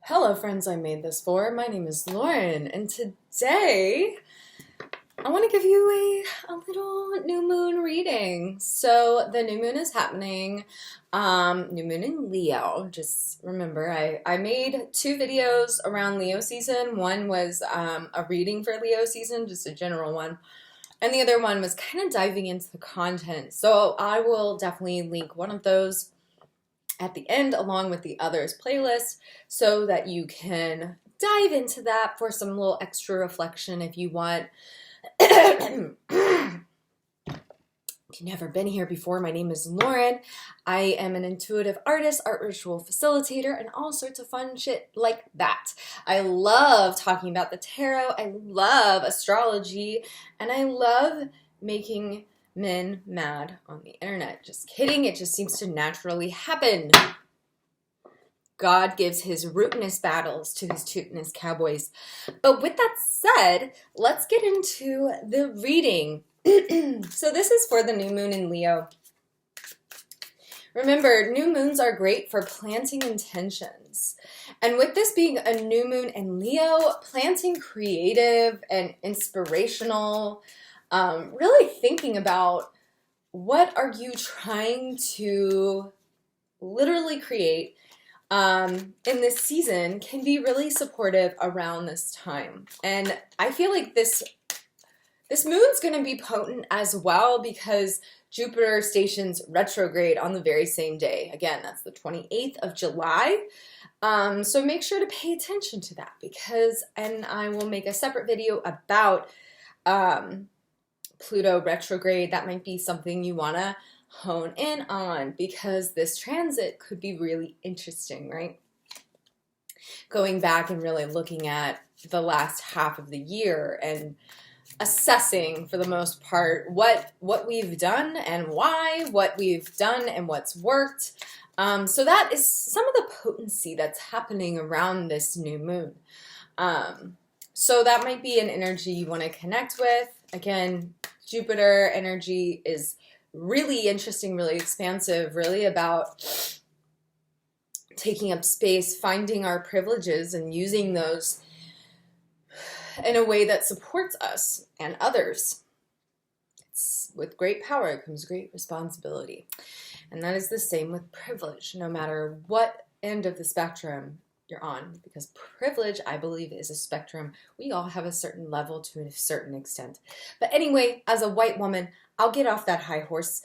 Hello, friends I made this for. My name is Lauren, and today I want to give you a little new moon reading. So, the new moon is happening, new moon in Leo. Just remember, I made two videos around Leo season. One was a reading for Leo season, just a general one, and the other one was kind of diving into the content. So, I will definitely link one of those at the end along with the others playlist so that you can dive into that for some little extra reflection if you want. If you've never been here before, my name is Lauren. I am an intuitive artist, art ritual facilitator, and all sorts of fun shit like that. I love talking about the tarot, I love astrology, and I love making men mad on the internet. Just kidding, it just seems to naturally happen. God gives his rootness battles to his tootness cowboys. But with that said, let's get into the reading. So this is for the new moon in Leo. Remember, new moons are great for planting intentions. And with this being a new moon in Leo, planting creative and inspirational, really thinking about what are you trying to literally create in this season can be really supportive around this time. And I feel like this moon's going to be potent as well because Jupiter stations retrograde on the very same day. Again, that's the 28th of July. So make sure to pay attention to that and I will make a separate video about Pluto retrograde. That might be something you want to hone in on because this transit could be really interesting, right? Going back and really looking at the last half of the year and assessing, for the most part, what we've done and why, what we've done and what's worked. So that is some of the potency that's happening around this new moon. So that might be an energy you want to connect with. Again, Jupiter energy is really interesting, really expansive, really about taking up space, finding our privileges and using those in a way that supports us and others. With great power comes great responsibility. And that is the same with privilege, no matter what end of the spectrum you're on, because privilege, I believe, is a spectrum. We all have a certain level to a certain extent. But anyway, as a white woman, I'll get off that high horse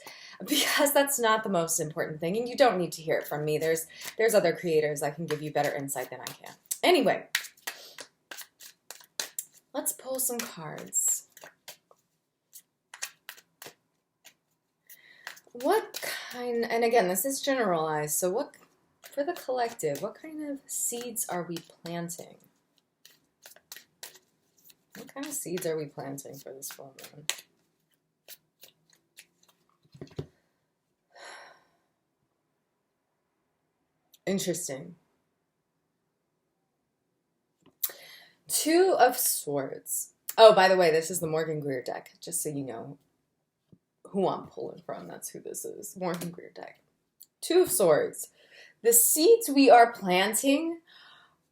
because that's not the most important thing, and you don't need to hear it from me. There's other creators that can give you better insight than I can. Anyway, let's pull some cards. And again, this is generalized, so for the collective, what kind of seeds are we planting? What kind of seeds are we planting for this full moon? Interesting. Two of Swords. Oh, by the way, this is the Morgan Greer deck, just so you know who I'm pulling from. That's who this is. Morgan Greer deck. Two of Swords. The seeds we are planting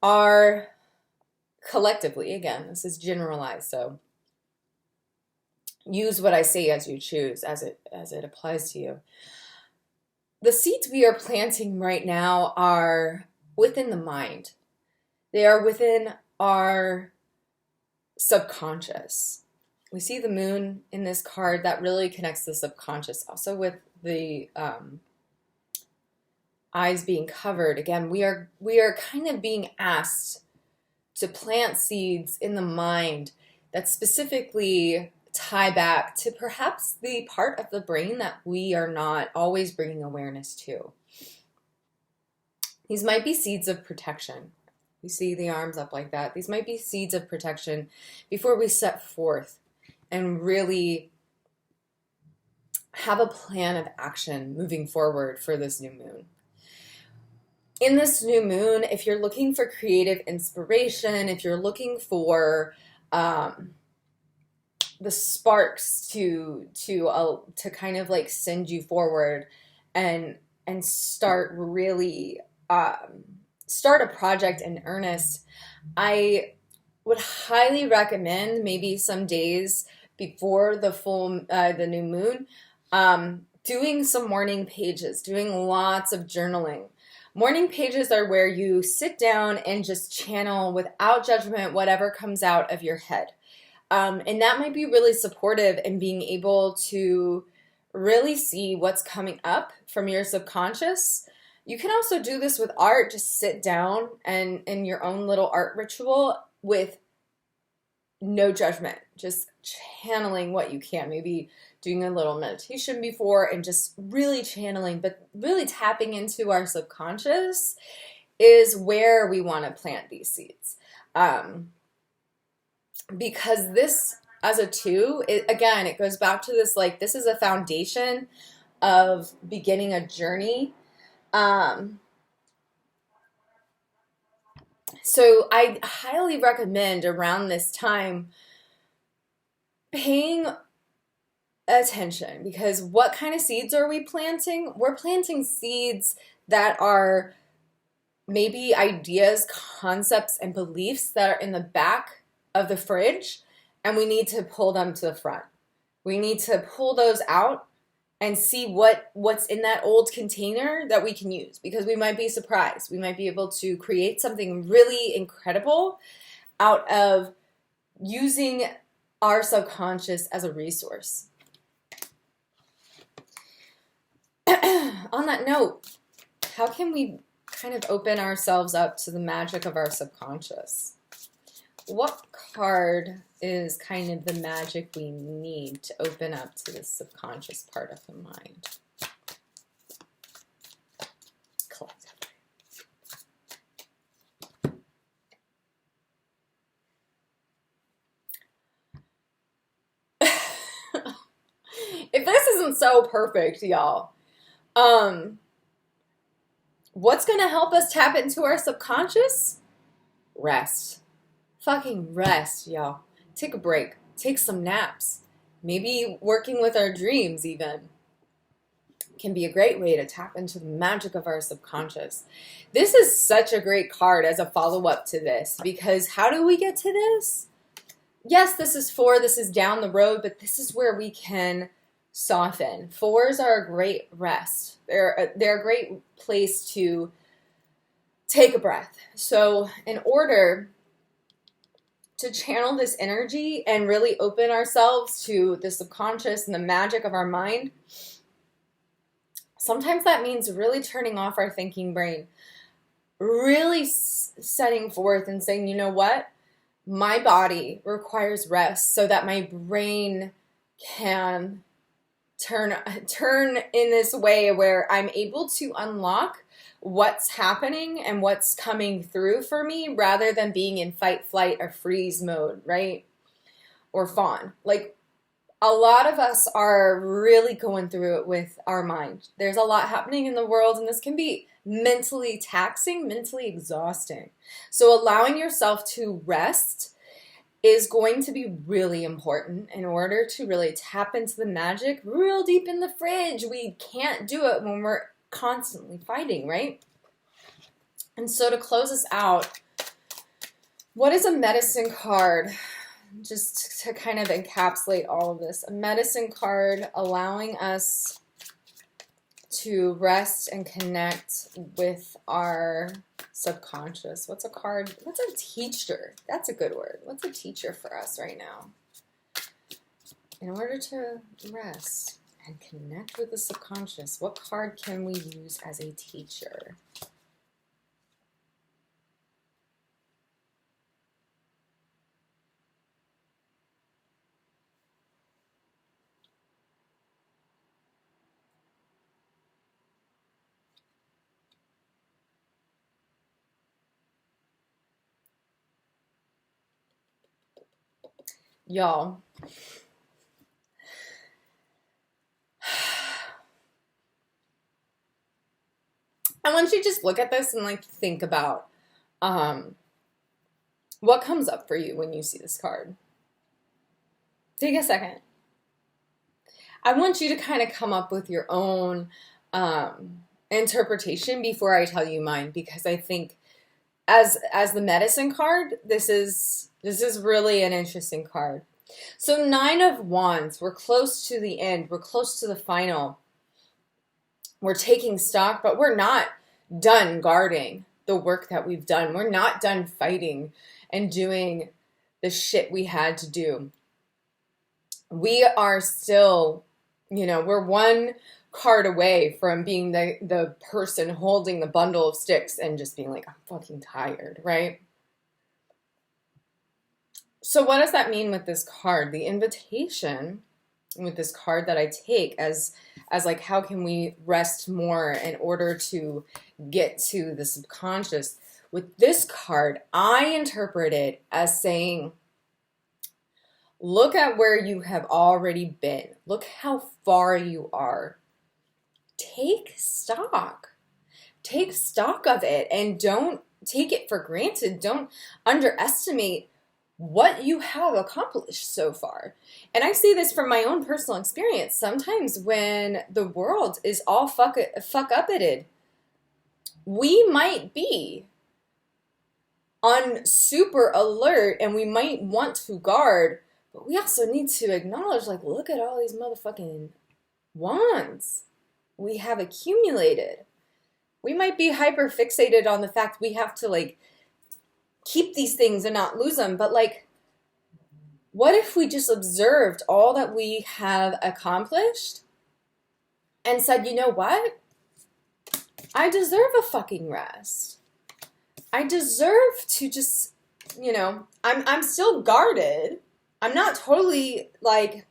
are collectively, again, this is generalized, so use what I say as you choose, as it applies to you. The seeds we are planting right now are within the mind. They are within our subconscious. We see the moon in this card that really connects the subconscious. Also with the eyes being covered. Again, we are kind of being asked to plant seeds in the mind that specifically tie back to perhaps the part of the brain that we are not always bringing awareness to. These might be seeds of protection. You see the arms up like that. These might be seeds of protection before we set forth and really have a plan of action moving forward for this new moon. In this new moon, if you're looking for creative inspiration, if you're looking for the sparks to kind of like send you forward and start really start a project in earnest, I would highly recommend maybe some days before the new moon, doing some morning pages, doing lots of journaling. Morning pages are where you sit down and just channel without judgment whatever comes out of your head. And that might be really supportive in being able to really see what's coming up from your subconscious. You can also do this with art. Just sit down and in your own little art ritual with no judgment, just channeling what you can. Maybe doing a little meditation before and just really channeling, but really tapping into our subconscious is where we want to plant these seeds. Because this, as a two, again, it goes back to this, like, this is a foundation of beginning a journey. So I highly recommend around this time paying attention, because what kind of seeds are we planting? We're planting seeds that are maybe ideas, concepts, and beliefs that are in the back of the fridge, and we need to pull them to the front. We need to pull those out and see what's in that old container that we can use, because we might be surprised. We might be able to create something really incredible out of using our subconscious as a resource. On that note, how can we kind of open ourselves up to the magic of our subconscious? What card is kind of the magic we need to open up to the subconscious part of the mind? Collectively. If this isn't so perfect, y'all, what's going to help us tap into our subconscious? Rest. Fucking rest, y'all. Take a break. Take some naps. Maybe working with our dreams even can be a great way to tap into the magic of our subconscious. This is such a great card as a follow-up to this, because how do we get to this? Yes, this is down the road, but this is where we can soften. Fours are a great rest. They're a great place to take a breath. So in order to channel this energy and really open ourselves to the subconscious and the magic of our mind, sometimes that means really turning off our thinking brain, really setting forth and saying, you know what? My body requires rest so that my brain can turn in this way where I'm able to unlock what's happening and what's coming through for me, rather than being in fight, flight, or freeze mode, right? Or fawn. Like, a lot of us are really going through it with our mind. There's a lot happening in the world, and this can be mentally taxing, mentally exhausting. So allowing yourself to rest is going to be really important in order to really tap into the magic real deep in the fridge. We can't do it when we're constantly fighting, right? And so to close us out, what is a medicine card? Just to kind of encapsulate all of this. A medicine card allowing us to rest and connect with our subconscious. What's a card? What's a teacher? That's a good word. What's a teacher for us right now? In order to rest and connect with the subconscious, what card can we use as a teacher? Y'all, I want you to just look at this and like think about what comes up for you when you see this card. Take a second. I want you to kind of come up with your own interpretation before I tell you mine, because I think as the medicine card, this is really an interesting card. So Nine of Wands, we're close to the end. We're close to the final. We're taking stock, but we're not done guarding the work that we've done. We're not done fighting and doing the shit we had to do. We are still, we're one card away from being the person holding the bundle of sticks and just being like, I'm fucking tired, right? So what does that mean with this card? The invitation with this card that I take as like, how can we rest more in order to get to the subconscious? With this card, I interpret it as saying, look at where you have already been. Look how far you are. Take stock. Take stock of it and don't take it for granted. Don't underestimate what you have accomplished so far. And I see this from my own personal experience. Sometimes when the world is all fuck uppited, we might be on super alert and we might want to guard, but we also need to acknowledge, like, look at all these motherfucking wands we have accumulated. We might be hyper fixated on the fact we have to, like, keep these things and not lose them. But, like, what if we just observed all that we have accomplished and said, you know what? I deserve a fucking rest. I deserve to just, I'm still guarded. I'm not totally, like,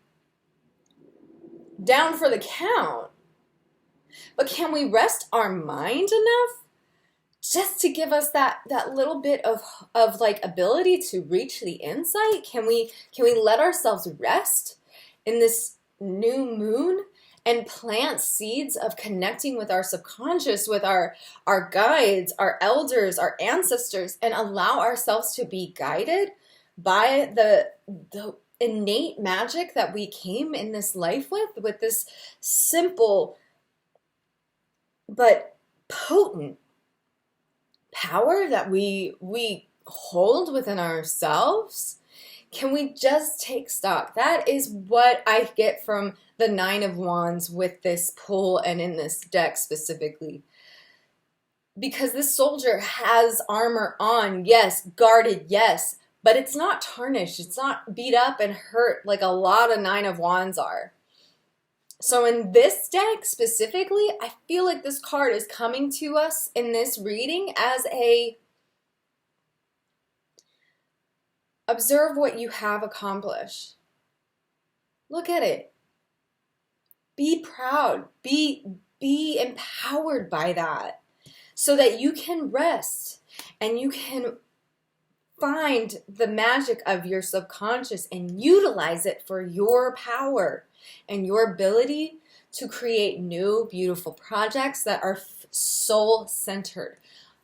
down for the count. But can we rest our mind enough just to give us that little bit of like ability to reach the insight? Can we let ourselves rest in this new moon and plant seeds of connecting with our subconscious, with our guides, our elders, our ancestors, and allow ourselves to be guided by the innate magic that we came in this life with this simple but potent power that we hold within ourselves? Can we just take stock? That is what I get from the Nine of Wands with this pull and in this deck specifically. Because this soldier has armor on, yes, guarded, yes, but it's not tarnished. It's not beat up and hurt like a lot of Nine of Wands are. So in this deck specifically, I feel like this card is coming to us in this reading as a observe what you have accomplished. Look at it. Be proud. Be empowered by that so that you can rest and you can find the magic of your subconscious and utilize it for your power and your ability to create new, beautiful projects that are soul-centered,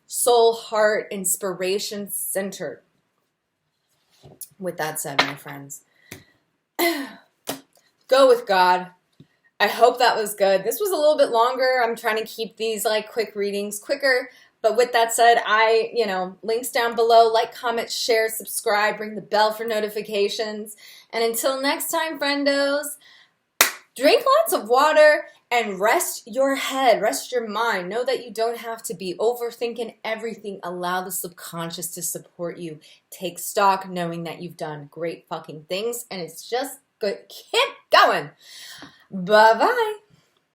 soul, heart, inspiration centered. With that said, my friends, go with God. I hope that was good. This was a little bit longer. I'm trying to keep these like quick readings quicker. But with that said, links down below, like, comment, share, subscribe, ring the bell for notifications. And until next time, friendos, drink lots of water and rest your head, rest your mind. Know that you don't have to be overthinking everything. Allow the subconscious to support you. Take stock knowing that you've done great fucking things and it's just good. Keep going. Bye-bye.